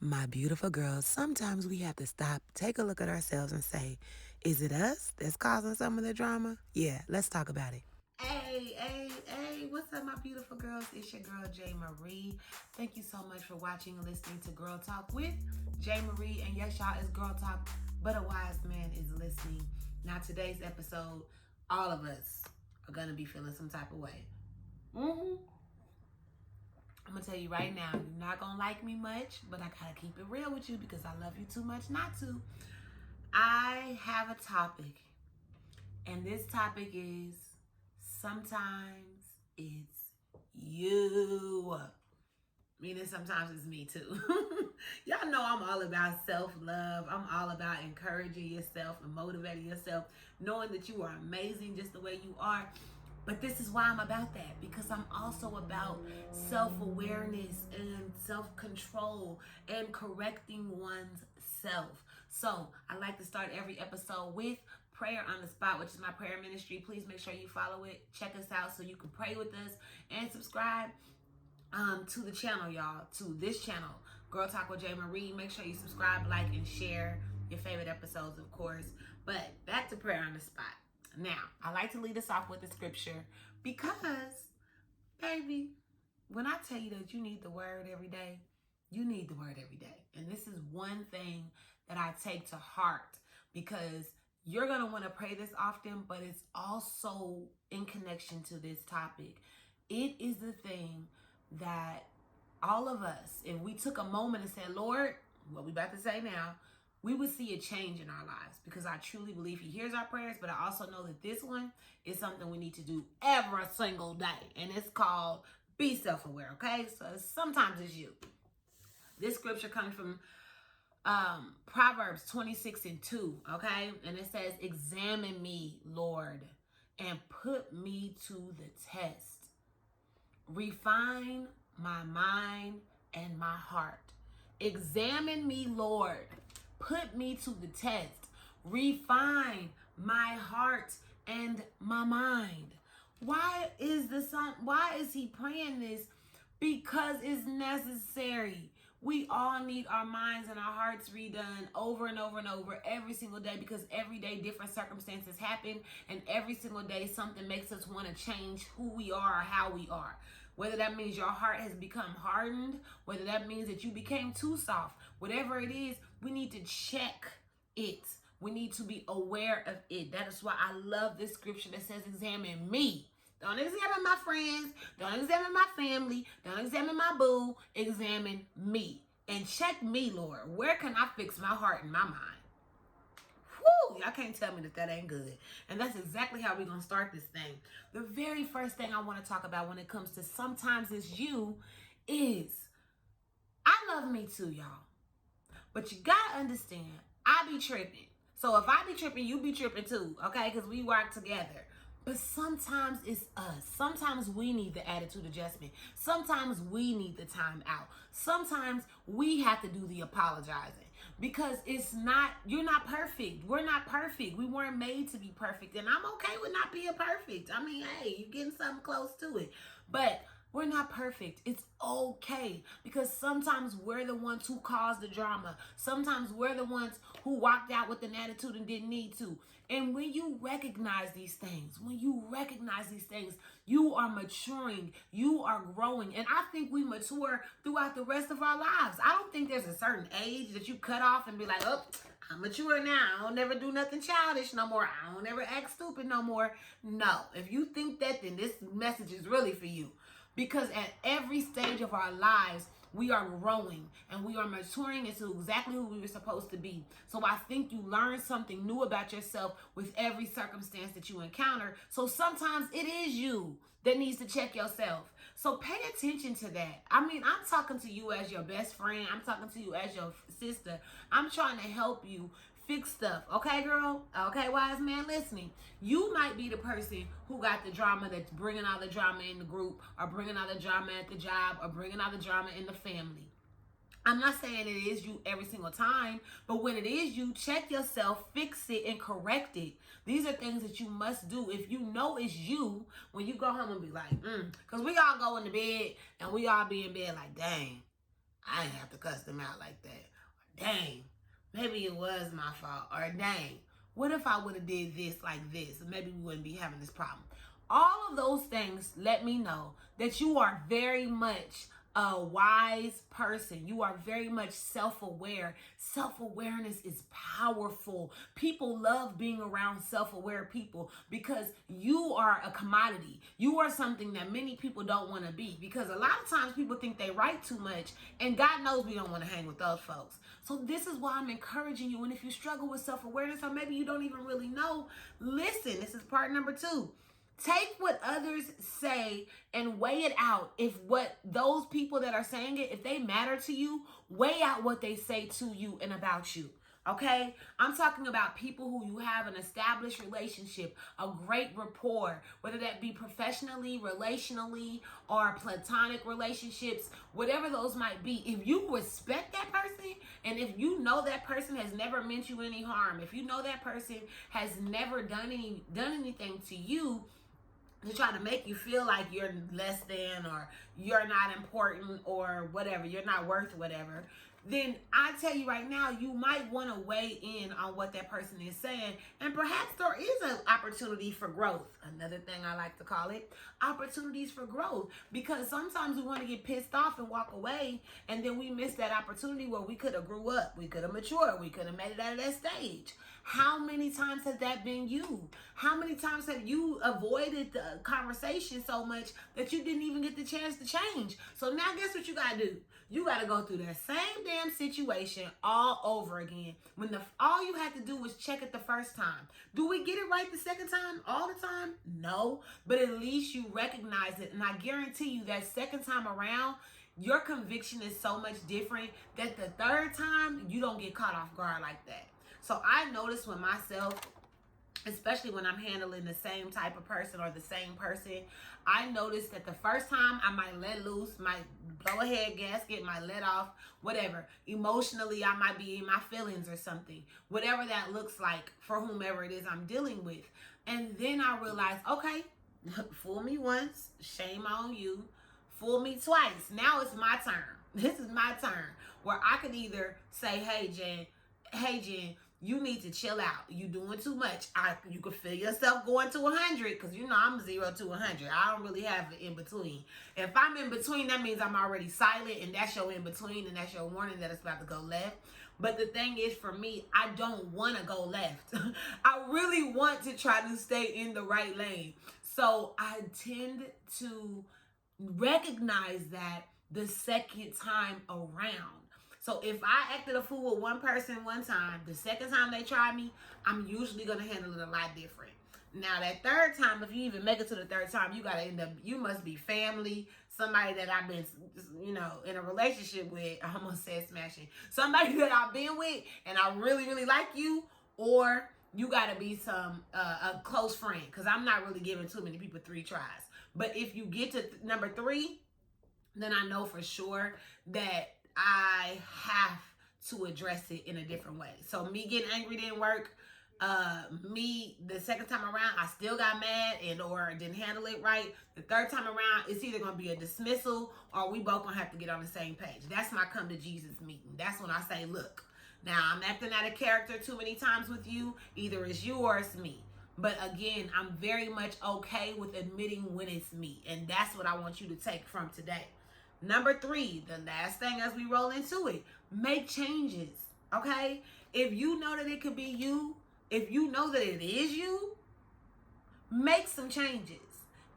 My beautiful girls, sometimes we have to stop, take a look at ourselves, and say, is it us that's causing some of the drama? Yeah, let's talk about it. Hey, what's up, my beautiful girls? It's your girl, J. Marie. Thank you so much for watching and listening to Girl Talk with J. Marie. And yes, y'all, it's Girl Talk, but a wise man is listening. Now, today's episode, all of us are going to be feeling some type of way. I'm gonna tell you right now, you're not gonna like me much, but I gotta keep it real with you because I love you too much not to. I have a topic, and this topic is sometimes it's you. Meaning sometimes it's me too. Y'all know I'm all about self-love. I'm all about encouraging yourself and motivating yourself, knowing that you are amazing just the way you are. But this is why I'm about that, because I'm also about self-awareness and self-control and correcting one's self. So I like to start every episode with prayer on the spot, which is my prayer ministry. Please make sure you follow it. Check us out so you can pray with us and subscribe to the channel, y'all, to this channel, Girl Talk with J. Marie. Make sure you subscribe, like, and share your favorite episodes, of course. But back to prayer on the spot. Now, I like to lead us off with the scripture because, baby, when I tell you that you need the word every day, you need the word every day. And this is one thing that I take to heart because you're going to want to pray this often, but it's also in connection to this topic. It is the thing that all of us, if we took a moment and said, Lord, what we about to say now, we would see a change in our lives, because I truly believe he hears our prayers, but I also know that this one is something we need to do every single day. And it's called be self-aware, okay? So sometimes it's you. This scripture comes from Proverbs 26:2, okay? And it says, examine me, Lord, and put me to the test. Refine my mind and my heart. Examine me, Lord. Put me to the test. Refine my heart and my mind. Why is he praying this? Because it's necessary. We all need our minds and our hearts redone over and over and over every single day, because every day different circumstances happen, and every single day something makes us want to change who we are or how we are. Whether that means your heart has become hardened, whether that means that you became too soft, whatever it is, we need to check it. We need to be aware of it. That is why I love this scripture that says, examine me. Don't examine my friends. Don't examine my family. Don't examine my boo. Examine me. And check me, Lord. Where can I fix my heart and my mind? Whew, y'all can't tell me that that ain't good. And that's exactly how we're going to start this thing. The very first thing I want to talk about when it comes to sometimes it's you is, I love me too, y'all. But you got to understand, I be tripping. So if I be tripping, you be tripping too, okay? Because we work together. But sometimes it's us. Sometimes we need the attitude adjustment. Sometimes we need the time out. Sometimes we have to do the apologizing, because you're not perfect. We're not perfect. We weren't made to be perfect. And I'm okay with not being perfect. I mean, hey, you're getting something close to it. But we're not perfect. It's okay, because sometimes we're the ones who caused the drama. Sometimes we're the ones who walked out with an attitude and didn't need to. And when you recognize these things, you are maturing, you are growing. And I think we mature throughout the rest of our lives. I don't think there's a certain age that you cut off and be like, oh, I'm mature now. I don't never do nothing childish no more. I don't ever act stupid no more. No, if you think that, then this message is really for you. Because at every stage of our lives, we are growing and we are maturing into exactly who we were supposed to be. So I think you learn something new about yourself with every circumstance that you encounter. So sometimes it is you that needs to check yourself. So pay attention to that. I mean, I'm talking to you as your best friend. I'm talking to you as your sister. I'm trying to help you fix stuff. Okay, girl? Okay, wise man listening. You might be the person who got the drama, that's bringing all the drama in the group, or bringing all the drama at the job, or bringing all the drama in the family. I'm not saying it is you every single time, but when it is you, check yourself, fix it, and correct it. These are things that you must do. If you know it's you, when you go home and be like, because we all go into bed and we all be in bed like, dang, I didn't have to cuss them out like that. Dang, maybe it was my fault. Or dang, what if I would have did this like this? Maybe we wouldn't be having this problem. All of those things let me know that you are very much a wise person. You are very much self-aware. Self-awareness is powerful. People love being around self-aware people because you are a commodity. You are something that many people don't want to be, because a lot of times people think they write too much, and God knows we don't want to hang with those folks. So this is why I'm encouraging you. And if you struggle with self-awareness, or maybe you don't even really know, listen, this is part number 2. Take what others say and weigh it out. If what those people that are saying it, if they matter to you, weigh out what they say to you and about you. Okay? I'm talking about people who you have an established relationship, a great rapport, whether that be professionally, relationally, or platonic relationships, whatever those might be. If you respect that person, and if you know that person has never meant you any harm, if you know that person has never done anything to you to try to make you feel like you're less than, or you're not important, or whatever, you're not worth whatever, then I tell you right now, you might want to weigh in on what that person is saying. And perhaps there is an opportunity for growth. Another thing I like to call it, opportunities for growth. Because sometimes we want to get pissed off and walk away, and then we miss that opportunity where we could have grew up, we could have matured, we could have made it out of that stage. How many times has that been you? How many times have you avoided the conversation so much that you didn't even get the chance to change? So now guess what you got to do? You got to go through that same damn situation all over again. When all you had to do was check it the first time. Do we get it right the second time all the time? No, but at least you recognize it. And I guarantee you that second time around, your conviction is so much different that the third time, you don't get caught off guard like that. So I notice with myself, especially when I'm handling the same type of person or the same person, I notice that the first time I might let loose, might blow a head gasket, might let off, whatever. Emotionally, I might be in my feelings or something. Whatever that looks like for whomever it is I'm dealing with. And then I realize, okay, fool me once, shame on you. Fool me twice. Now it's my turn. This is my turn where I could either say, hey, Jen, you need to chill out. You doing too much. You could feel yourself going to 100, because you know I'm 0 to 100. I don't really have an in between. If I'm in between, that means I'm already silent, and that's your in between, and that's your warning that it's about to go left. But the thing is, for me, I don't want to go left. I really want to try to stay in the right lane. So I tend to recognize that the second time around. So if I acted a fool with one person one time, the second time they try me, I'm usually going to handle it a lot different. Now, that third time, if you even make it to the third time, you got to end up, you must be family, somebody that I've been, in a relationship with. I almost said smashing. Somebody that I've been with and I really, really like you, or you got to be a close friend, because I'm not really giving too many people 3 tries. But if you get to number 3, then I know for sure that I have to address it in a different way. So me getting angry didn't work. The second time around, I still got mad or didn't handle it right. The third time around, it's either going to be a dismissal, or we both going to have to get on the same page. That's my come to Jesus meeting. That's when I say, look, now I'm acting out of character too many times with you. Either it's you or it's me. But again, I'm very much okay with admitting when it's me. And that's what I want you to take from today. Number 3, the last thing as we roll into it, make changes, okay? If you know that it could be you, if you know that it is you, make some changes.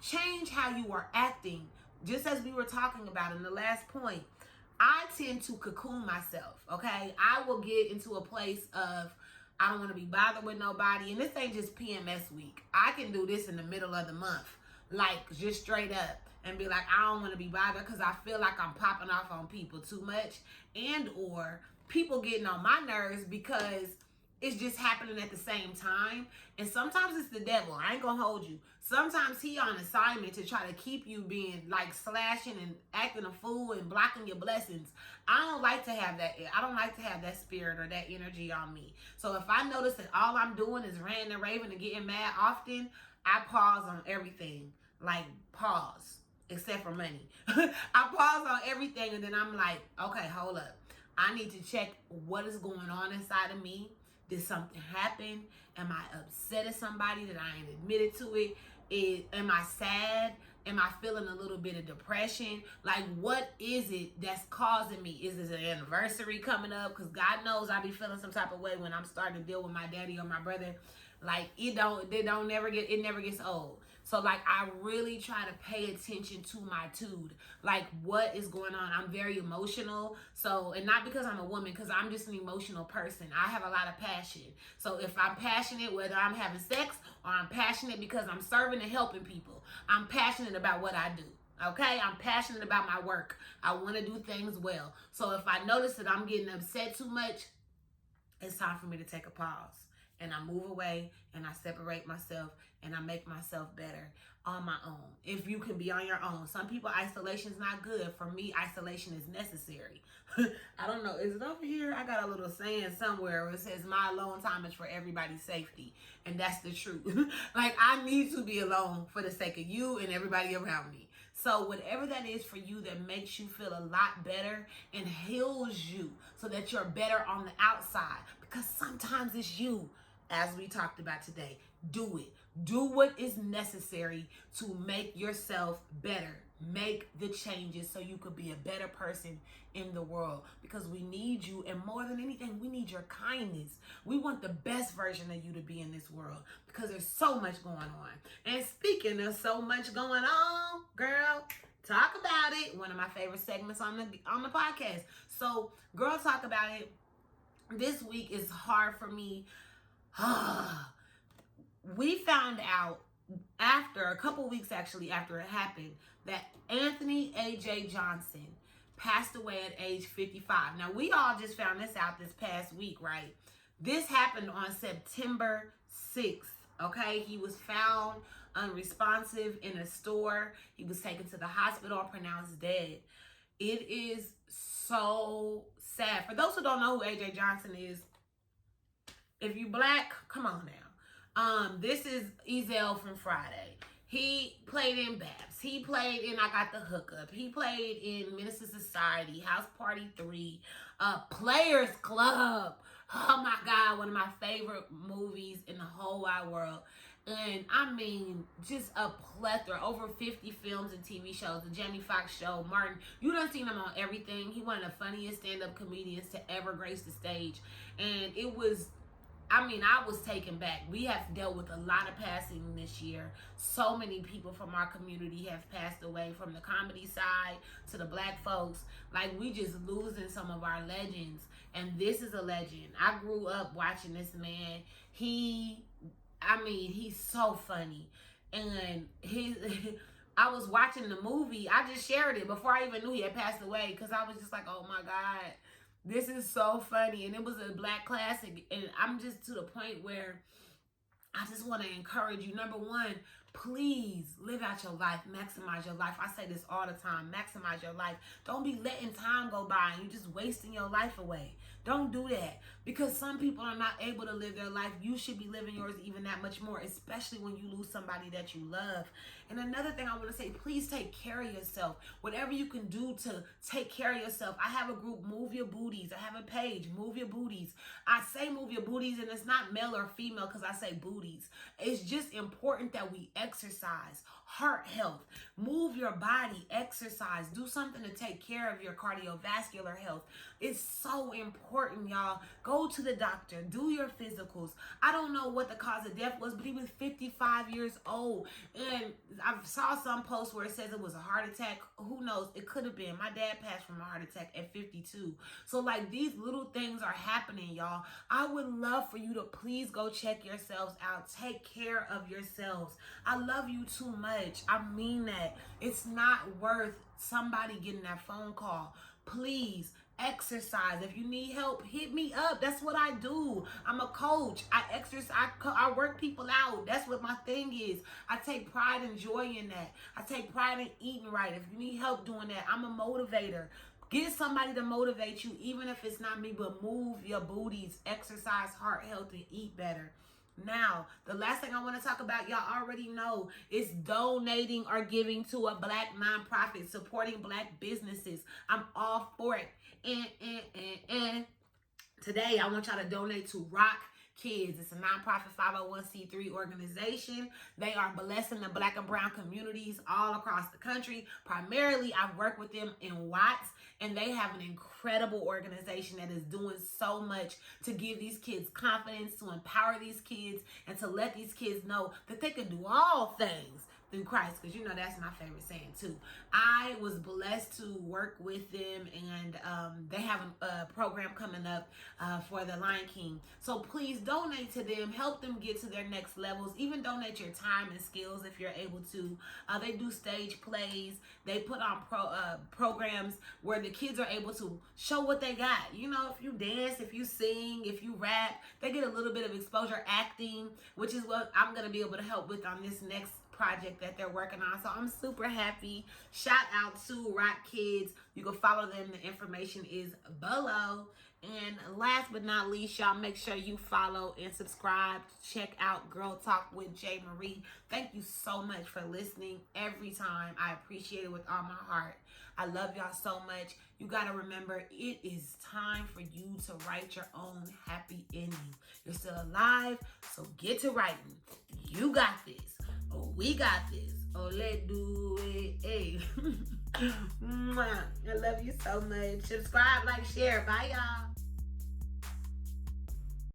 Change how you are acting. Just as we were talking about in the last point, I tend to cocoon myself, okay? I will get into a place of, I don't want to be bothered with nobody. And this ain't just PMS week. I can do this in the middle of the month, like just straight up. And be like, I don't want to be bothered because I feel like I'm popping off on people too much, and or people getting on my nerves because it's just happening at the same time. And sometimes it's the devil. I ain't gonna hold you. Sometimes he on assignment to try to keep you being like slashing and acting a fool and blocking your blessings. I don't like to have that. I don't like to have that spirit or that energy on me. So if I notice that all I'm doing is ranting and raving and getting mad often, I pause on everything. Like, pause. except for money. I pause on everything, and then I'm like, okay, hold up. I need to check what is going on inside of me. Did something happen? Am I upset at somebody that I ain't admitted to it? Am I sad? Am I feeling a little bit of depression? Like, what is it that's causing me? Is this an anniversary coming up? Because God knows I be feeling some type of way when I'm starting to deal with my daddy or my brother. Like, it never gets old. So, like, I really try to pay attention to my tude. Like, what is going on? I'm very emotional. So, and not because I'm a woman, because I'm just an emotional person. I have a lot of passion. So, if I'm passionate, whether I'm having sex or I'm passionate because I'm serving and helping people, I'm passionate about what I do. Okay, I'm passionate about my work. I want to do things well. So, if I notice that I'm getting upset too much, it's time for me to take a pause. And I move away and I separate myself and I make myself better on my own. If you can be on your own. Some people, isolation is not good. For me, isolation is necessary. I don't know. Is it over here? I got a little saying somewhere where it says my alone time is for everybody's safety. And that's the truth. Like, I need to be alone for the sake of you and everybody around me. So whatever that is for you that makes you feel a lot better and heals you so that you're better on the outside. Because sometimes it's you. As we talked about today, do it. Do what is necessary to make yourself better. Make the changes so you could be a better person in the world, because we need you, and more than anything, we need your kindness. We want the best version of you to be in this world, because there's so much going on. And speaking of so much going on, girl, talk about it. One of my favorite segments on the podcast. So, girl, talk about it. This week is hard for me. We found out after a couple weeks, actually, after it happened, that Anthony A.J. Johnson passed away at age 55. Now, we all just found this out this past week, right? This happened on September 6th, okay? He was found unresponsive in a store. He was taken to the hospital, pronounced dead. It is so sad. For those who don't know who A.J. Johnson is, if you black, come on now. This is Ezel from Friday. He played in Babs. He played in I Got the Hookup. He played in Minister Society, House Party 3, Players Club. Oh my God, one of my favorite movies in the whole wide world. And I mean, just a plethora, over 50 films and TV shows, the Jamie Foxx show, Martin. You done seen him on everything. He one of the funniest stand-up comedians to ever grace the stage. And it was, I mean, I was taken back. We have dealt with a lot of passing this year. So many people from our community have passed away, from the comedy side to the black folks. Like, we just losing some of our legends. And this is a legend. I grew up watching this man. He's so funny. And I was watching the movie. I just shared it before I even knew he had passed away, because I was just like, oh my God. This is so funny. And it was a black classic. And I'm just to the point where I just want to encourage you. Number one, please live out your life. Maximize your life. I say this all the time. Maximize your life. Don't be letting time go by and you just wasting your life away. Don't do that, because some people are not able to live their life. You should be living yours even that much more, especially when you lose somebody that you love. And another thing I want to say, please take care of yourself. Whatever you can do to take care of yourself. I have a group, Move Your Booties. I have a page, Move Your Booties. I say move your booties, and it's not male or female because I say booties. It's just important that we exercise. Heart health. Move your body. Exercise. Do something to take care of your cardiovascular health. It's so important, y'all. Go to the doctor. Do your physicals. I don't know what the cause of death was, but he was 55 years old. And I saw some post where it says it was a heart attack. Who knows? It could have been. My dad passed from a heart attack at 52. So, like, these little things are happening, y'all. I would love for you to please go check yourselves out. Take care of yourselves. I love you too much. I mean that. It's not worth somebody getting that phone call. Please exercise. If you need help, hit me up. That's what I do. I'm a coach. I exercise. I work people out. That's what my thing is. I take pride and joy in that. I take pride in eating right. If you need help doing that, I'm a motivator. Get somebody to motivate you, even if it's not me, but move your booties, exercise, heart health, and eat better. Now, the last thing I want to talk about, y'all already know, is donating or giving to a Black nonprofit, supporting Black businesses. I'm all for it. And today, I want y'all to donate to Roc Kidz. It's a nonprofit 501c3 organization. They are blessing the Black and brown communities all across the country. Primarily, I've worked with them in Watts, and they have an incredible organization that is doing so much to give these kids confidence, to empower these kids, and to let these kids know that they can do all things through Christ, because you know that's my favorite saying too. I was blessed to work with them, and they have a program coming up for the Lion King. So please donate to them, help them get to their next levels. Even donate your time and skills if you're able to. They do stage plays. They put on programs where the kids are able to show what they got. You know, if you dance, if you sing, if you rap, they get a little bit of exposure acting, which is what I'm going to be able to help with on this next project that they're working on. So I'm super happy. Shout out to Roc Kidz. You can follow them. The information is below. And last but not least, y'all, make sure you follow and subscribe. Check out Girl Talk with J. Marie. Thank you so much for listening every time. I appreciate it with all my heart. I love y'all so much. You got to remember, it is time for you to write your own happy ending. You're still alive, so get to writing. You got this. Oh, we got this. Oh, let's do it. Hey. I love you so much. Subscribe, like, share. Bye, y'all.